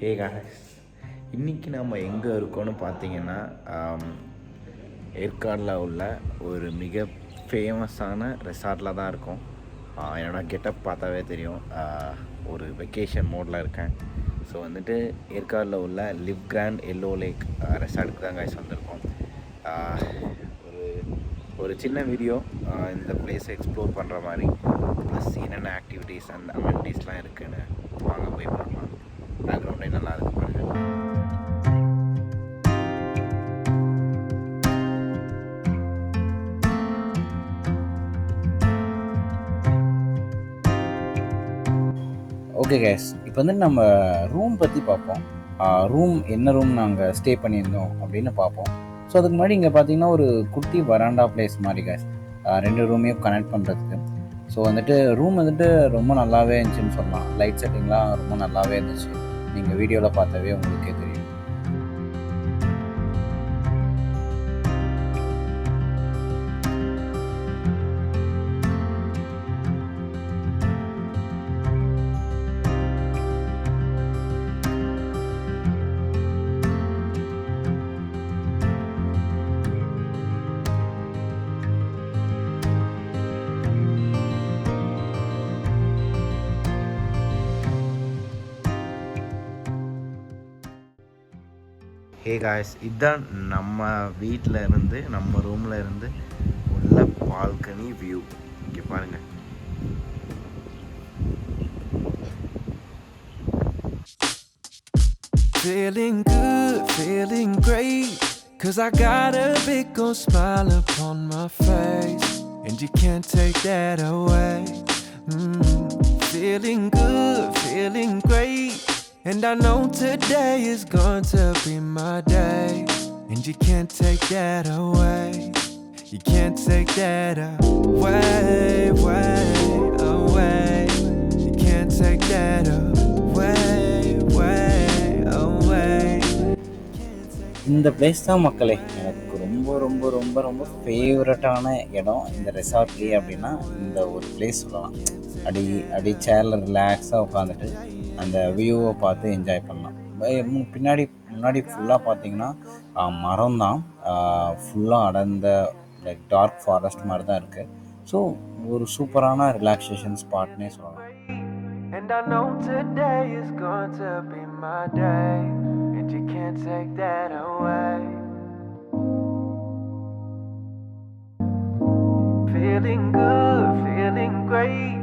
Hey guys, இன்றைக்கி நம்ம எங்கே இருக்கோன்னு பார்த்தீங்கன்னா ஏற்காடில் உள்ள ஒரு மிக ஃபேமஸான ரெசார்ட்டில் தான் இருக்கோம். என்னோடய கெட்டப் பார்த்தாவே தெரியும், ஒரு வெக்கேஷன் மோடில் இருக்கேன். ஸோ வந்துட்டு ஏற்காடில் உள்ள லிவ் கிராண்ட் எல்லோ லேக் ரெசார்ட்டுக்கு தான் காய்ஸ் வந்திருக்கோம். ஒரு ஒரு சின்ன வீடியோ இந்த பிளேஸை எக்ஸ்ப்ளோர் பண்ணுற மாதிரி, ப்ளஸ் என்னென்ன ஆக்டிவிட்டீஸ் அண்ட் அமெனிட்டிஸ்லாம் இருக்குதுன்னு வாங்க போய் பார்க்கலாம். பேக்ரவுண்டே நல்லா இருக்கு பாருங்க. ஓகே கேஸ், இப்போ வந்துட்டு நம்ம ரூம் பற்றி பார்ப்போம். ரூம் என்ன ரூம் நாங்கள் ஸ்டே பண்ணியிருந்தோம் அப்படின்னு பார்ப்போம். ஸோ அதுக்கு முன்னாடி இங்கே பார்த்தீங்கன்னா ஒரு குட்டி வராண்டா பிளேஸ் மாதிரி கேஸ், 2 ரூமையும் கனெக்ட் பண்ணுறதுக்கு. ஸோ வந்துட்டு ரூம் வந்துட்டு ரொம்ப நல்லாவே இருந்துச்சுன்னு சொல்லலாம். லைட் செட்டிங்லாம் ரொம்ப நல்லாவே இருந்துச்சு. நீங்கள் வீடியோவில் பார்த்தாவே உங்களுக்கே தெரியும். ஹே காய்ஸ், இதுதான் நம்ம வீட்டில் இருந்து, நம்ம ரூமில் இருந்து உள்ள பால்கனி வியூ. இங்கே பாருங்கள். Feeling good, feeling great, 'cause I got a big old smile upon my face, and you can't take that away. Feeling good, feeling great, and I know today is going to be my day, and you can't take that away. You can't take that away, away. You can't take that away, away. இந்த place தான் மக்களே எனக்கு ரொம்ப ரொம்ப ரொம்ப ரொம்ப ஃபேவரட்டான இடம் இந்த ரெசார்ட்லேயே அப்படின்னா இந்த ஒரு பிளேஸ் சொல்லலாம். அடி சேரில் ரிலாக்ஸாக உட்காந்துட்டு அந்த வியூவை பார்த்து என்ஜாய் பண்ணலாம். முன்னாடி ஃபுல்லாக பார்த்தீங்கன்னா மரம் தான், ஃபுல்லாக அடர்ந்த லைக் டார்க் ஃபாரஸ்ட் மாதிரி தான் இருக்குது. ஸோ ஒரு சூப்பரான ரிலாக்ஸேஷன் ஸ்பாட்னே சொல்லலாம். And I know today is going to be my day, and you can't take that away. Feeling good, feeling great,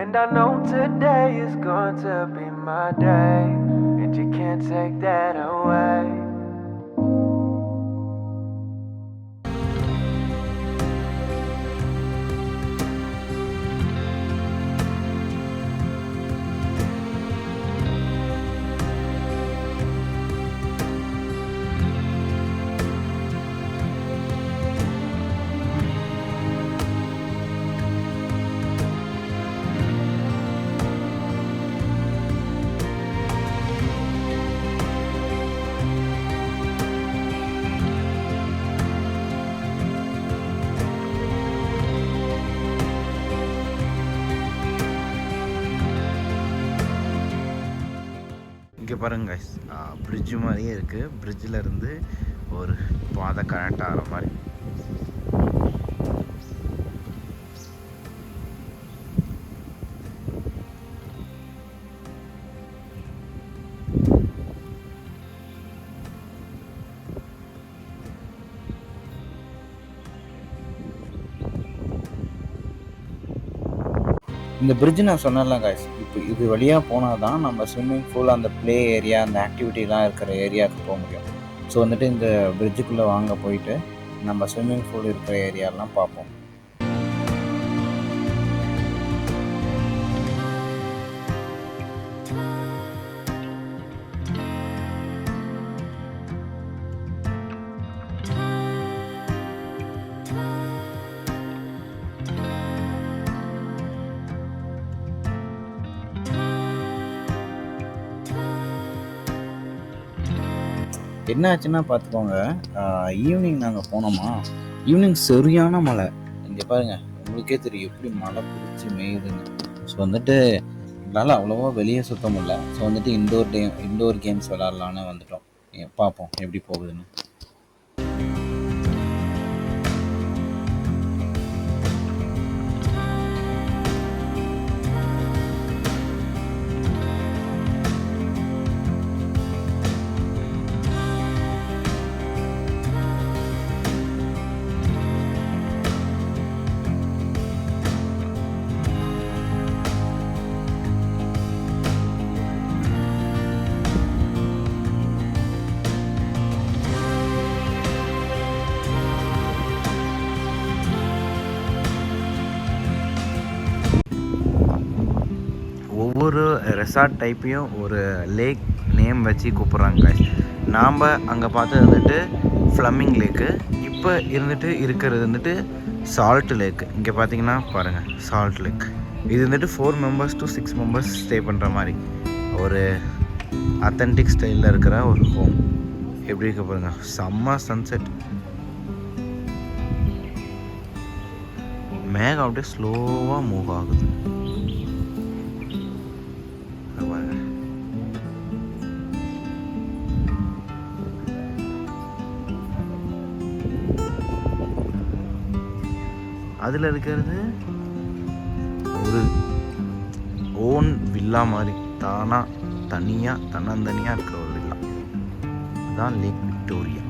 and I know today is going to be my day, and you can't take that away. இங்கே பாருங்க guys, fridge மாதிரியே இருக்குது. பிரிட்ஜில் இருந்து ஒரு பாதை connect ஆகிற மாதிரி. இந்த பிரிட்ஜ் நான் சொன்னேன்ல காய்ஸ், இப்போ இது வழியாக போனால் தான் நம்ம ஸ்விம்மிங் பூல், அந்த ப்ளே ஏரியா, அந்த ஆக்டிவிட்டிலாம் இருக்கிற ஏரியாவுக்கு போக முடியும். ஸோ வந்துட்டு இந்த பிரிட்ஜுக்குள்ளே வாங்க போயிட்டு நம்ம ஸ்விம்மிங் பூல் இருக்கிற ஏரியாலாம் பார்ப்போம். என்ன ஆச்சுன்னா பார்த்துக்கோங்க, ஈவினிங் நாங்கள் போனோமா, ஈவினிங் சரியான மழை. இங்கே பாருங்கள், உங்களுக்கே தெரியும் எப்படி மழை பிடிச்சி மேயுதுங்க. ஸோ வந்துட்டு எங்களால் அவ்வளோவா வெளியே சுத்த முடியல. ஸோ வந்துட்டு இண்டோர் கேம்ஸ் விளாட்லான்னு வந்துட்டோம். பார்ப்போம் எப்படி போகுதுன்னு. ஒவ்வொரு ரெசார்ட் டைப்பையும் ஒரு லேக் நேம் வச்சு கூப்பிட்றாங்க. நாம் அங்கே பார்த்தது வந்துட்டு ஃப்ளமிங் லேக்கு. இப்போ இருந்துட்டு இருக்கிறது வந்துட்டு சால்ட் லேக்கு. இங்கே பார்த்தீங்கன்னா பாருங்கள், சால்ட் லேக். இது வந்துட்டு 4 members to 6 members ஸ்டே பண்ணுற மாதிரி ஒரு அத்தன்டிக் ஸ்டைலில் இருக்கிற ஒரு ஹோம். எப்படி இருக்க பாருங்க, செம்ம சன்செட். மேகம் அப்படியே ஸ்லோவாக மூவ் ஆகுது. அதில் இருக்கிறது ஒரு ஓன் வில்லா மாதிரி, தானாக தனியாக தன்னந்தனியாக இருக்கிற ஒரு வில்லா. அதுதான் லேக் விக்டோரியா.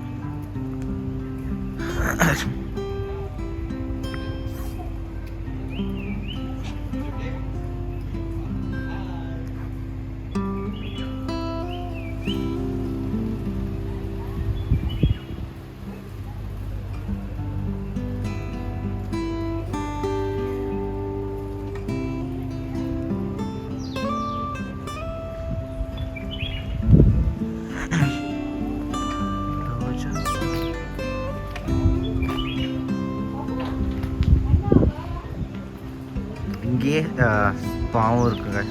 இங்கேயே பாவம் இருக்குங்க.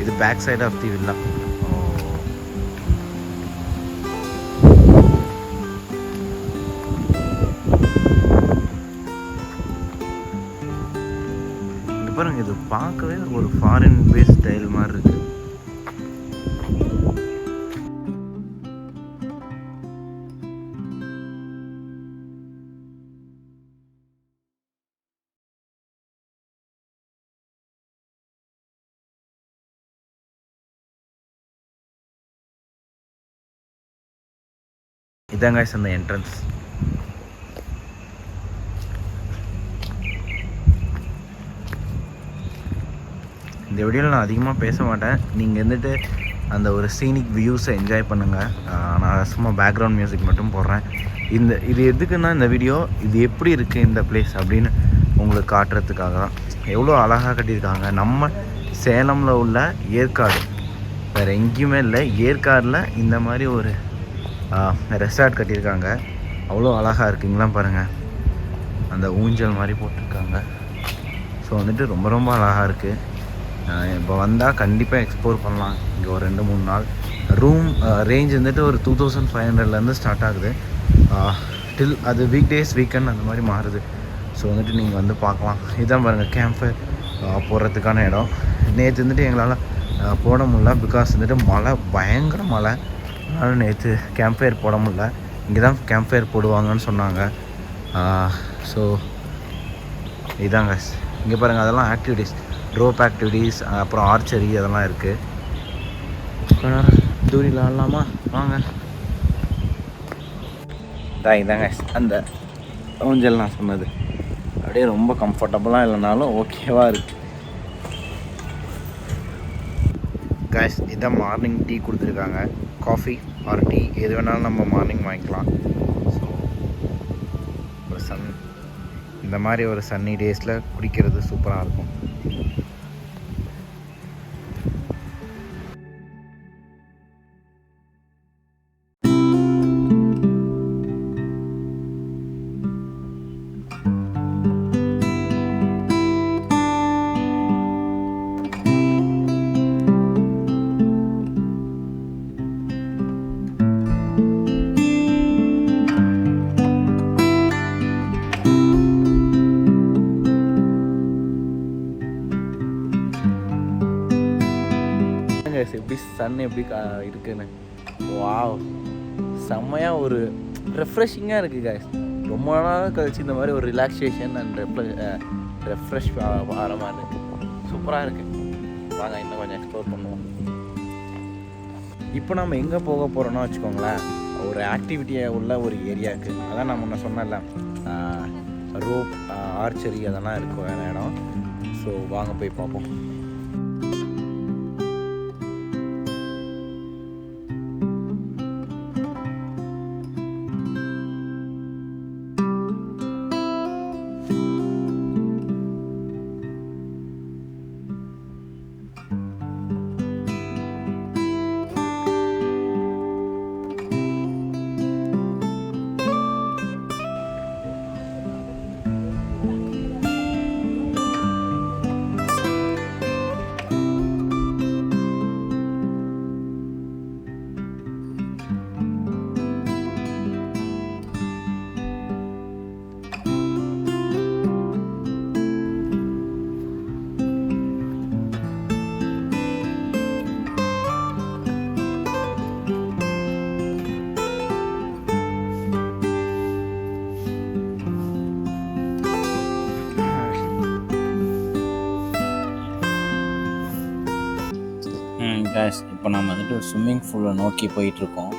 இது back side of the villa. பாருங்க, இது பார்க்கவே ஒரு ஃபாரின் பேஸ் ஸ்டைல் மாதிரி இருக்கு. இதாங்க அந்த என்ட்ரன்ஸ். இந்த வீடியோவில் நான் அதிகமாக பேச மாட்டேன். நீங்கள் வந்துட்டு அந்த ஒரு சீனிக் வியூஸை என்ஜாய் பண்ணுங்கள். நான் சும்மா பேக்ரவுண்ட் மியூசிக் மட்டும் போடுறேன். இது எதுக்குன்னா, இந்த வீடியோ இது எப்படி இருக்குது இந்த பிளேஸ் அப்படின்னு உங்களுக்கு காட்டுறதுக்காக தான். எவ்வளோ அழகாக கட்டியிருக்காங்க. நம்ம சேலமில் உள்ள ஏற்காடு, வேறு எங்கேயுமே இல்லை, ஏற்காடில் இந்த மாதிரி ஒரு ரெசார்ட் கட்டியிருக்காங்க. அவ்வளோ அழகாக இருக்குங்களா பாருங்கள். அந்த ஊஞ்சல் மாதிரி போட்டிருக்காங்க. ஸோ வந்துட்டு ரொம்ப ரொம்ப அழகாக இருக்குது. இப்போ வந்தால் கண்டிப்பாக எக்ஸ்ப்ளோர் பண்ணலாம். இங்கே ஒரு 2-3 நாள். ரூம் ரேஞ்ச் வந்துட்டு ஒரு 2500 ஸ்டார்ட் ஆகுது. டில் அது வீக் டேஸ் வீக்கெண்ட் அந்த மாதிரி மாறுது. ஸோ வந்துட்டு நீங்கள் வந்து பார்க்கலாம். இதுதான் பாருங்கள் கேம்ப் ஃபயர் போடுறதுக்கான இடம். நேற்று வந்துட்டு எங்களால் போட முடியல, பிகாஸ் வந்துட்டு மழை, பயங்கர மழை. அதனால் நேற்று கேம்ப் ஃபயர் போட முடியல. இங்கே தான் கேம்ப் ஃபயர் போடுவாங்கன்னு சொன்னாங்க. ஸோ இதாங்க இங்கே பாருங்கள், அதெல்லாம் ஆக்டிவிட்டீஸ், ரோப் ஆக்டிவிட்டீஸ், அப்புறம் ஆர்ச்சரி அதெல்லாம் இருக்குது. தூரியில் ஆடலாமா வாங்க. இதாங்க அந்த ஊஞ்சல் நான் சொன்னது. அப்படியே ரொம்ப கம்ஃபர்டபுளாக இல்லைனாலும் ஓகேவாக இருக்குது. கைஸ், இதான் மார்னிங் டீ கொடுத்துருக்காங்க. காஃபி ஆர் டீ எது வேணாலும் நம்ம மார்னிங் வாங்கிக்கலாம். ஸோ ஒரு இந்த மாதிரி ஒரு சன்னி டேஸில் குடிக்கிறது சூப்பராக இருக்கும். சன் எப்படி இருக்குன்னு. வாவ், செம்மையாக ஒரு ரெஃப்ரெஷிங்காக இருக்குது guys. ரொம்ப நாள் கழிச்சு இந்த மாதிரி ஒரு ரிலாக்ஸேஷன் அண்ட் ரெஃப்ரெஷ் ஆகிற மாதிரி இருக்குது. சூப்பராக இருக்குது. வாங்க இன்னும் கொஞ்சம் எக்ஸ்ப்ளோர் பண்ணுவோம். இப்போ நம்ம எங்கே போக போகிறோன்னா வச்சுக்கோங்களேன், ஒரு ஆக்டிவிட்டியாக உள்ள ஒரு ஏரியாவுக்கு. அதான் நான் முன்ன சொன்னேன்ல, ரோப், ஆர்ச்சரி அதெல்லாம் இருக்கும் வேறு இடம். ஸோ வாங்க போய் பார்ப்போம். guys, இப்போ நம்ம வந்துட்டு ஸ்விம்மிங் பூலை நோக்கி போயிட்டுருக்கோம்.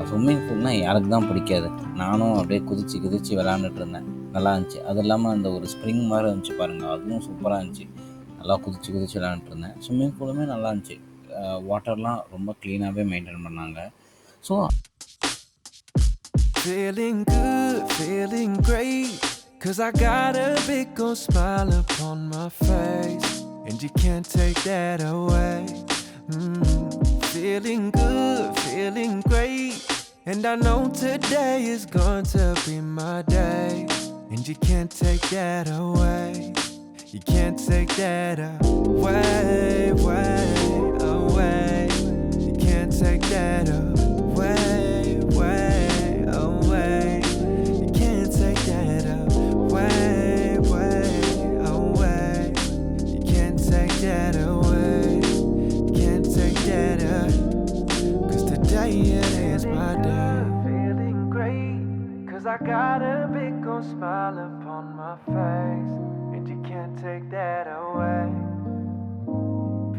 ஸ்விம்மிங் பூல்னால் யாருக்கு தான் பிடிக்காது. நானும் அப்படியே குதித்து விளாண்டுட்டு இருந்தேன். நல்லா இருந்துச்சு. அது இல்லாமல் அந்த ஒரு ஸ்ப்ரிங் மாதிரி இருந்துச்சு பாருங்கள், அதுவும் சூப்பராக இருந்துச்சு. நல்லா குதித்து விளாண்டுட்டு இருந்தேன். ஸ்விம்மிங் பூலுமே நல்லா இருந்துச்சு. வாட்டர்லாம் ரொம்ப க்ளீனாகவே மெயின்டைன் பண்ணாங்க. So Feeling good, feeling great, 'cause I got a big old smile upon my face, and you can't take that away. Feeling good, feeling great, and I know today is going to be my day, and you can't take that away. You can't take that away, away. You can't take that away, away. You can't take that away, away. You can't take that away. Can't take that up, 'cause today it is my day. Feeling great, 'cause I got a big old smile upon my face, and you can't take that away.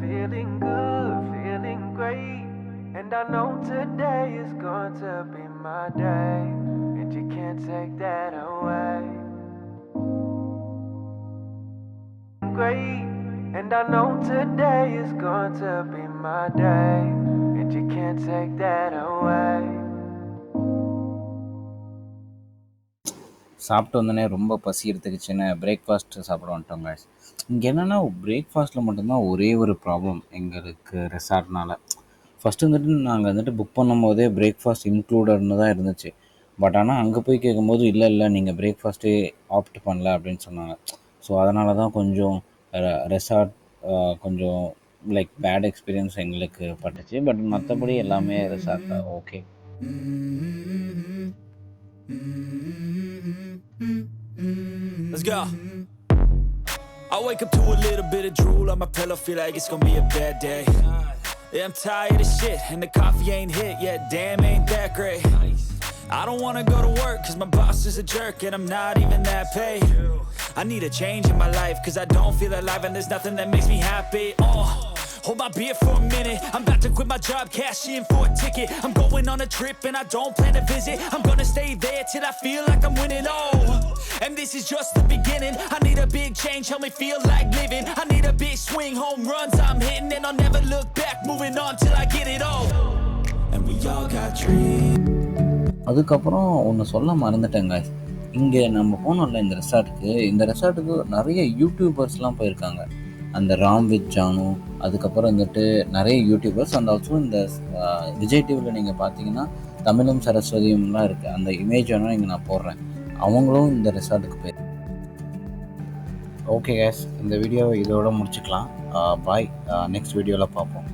Feeling good, feeling great, and I know today is going to be my day, and you can't take that away. Great, and I know today is going to be my day, and you can't take that away. சாப்பிட்டு வந்தோடனே ரொம்ப பசி எடுத்துக்கிச்சுன்னு breakfast சாப்பிட வந்துட்டோம் guys. இங்கே என்னென்னா பிரேக்ஃபாஸ்ட்டில் மட்டும்தான் ஒரே ஒரு ப்ராப்ளம் எங்களுக்கு ரெசார்ட்னால். ஃபஸ்ட்டு வந்துட்டு நாங்கள் வந்துட்டு புக் பண்ணும்போதே பிரேக்ஃபாஸ்ட் இன்க்ளூடட்னு தான் இருந்துச்சு. பட் ஆனால் அங்கே போய் கேட்கும்போது இல்லை நீங்கள் பிரேக்ஃபாஸ்ட்டே ஆப்ட் பண்ணல அப்படின்னு சொன்னாங்க. ஸோ அதனால தான் கொஞ்சம் ரெசார்ட் கொஞ்சம் லைக் பேட் எக்ஸ்பீரியன்ஸ் எங்களுக்கு பட்டுச்சு. பட் மற்றபடி எல்லாமே ரெசார்ட்டில் okay. Let's go. I wake up to a little bit of drool on my pillow, feel like it's gonna be a bad day. Yeah, I'm tired of shit and the coffee ain't hit yet, damn ain't that great. I don't wanna go to work 'cause my boss is a jerk and I'm not even that paid. I need a change in my life 'cause I don't feel alive and there's nothing that makes me happy. Hold my beer for a minute, I'm about to quit my job, cash in for a ticket. I'm going on a trip and I don't plan to visit. I'm gonna stay there till I feel like I'm winning, and this is just the beginning. I need a big change, help me feel like living. I need a big swing, home runs I'm hitting, and I'll never look back, moving on till I get it all. And we all got dreams. அதுக்கப்புறம் ஒன்று சொல்ல மறந்துட்டேங்க. இங்கே நம்ம போனோம்ல இந்த ரெசார்ட்டுக்கு நிறைய யூடியூபர்ஸ்லாம் போயிருக்காங்க. அந்த Ram with Janu, அதுக்கப்புறம் வந்துட்டு நிறைய யூடியூபர்ஸ். அண்ட் ஆல்சோ இந்த விஜய் டிவியில் நீங்கள் பார்த்தீங்கன்னா தமிழும் சரஸ்வதியும்லாம் இருக்குது. அந்த இமேஜ் வேணால் இங்கே நான் போடுறேன். அவங்களும் இந்த ரெசார்ட்டுக்கு போய். ஓகே கேஸ், இந்த வீடியோ இதோட முடிச்சுக்கலாம். பாய், நெக்ஸ்ட் வீடியோவில் பார்ப்போம்.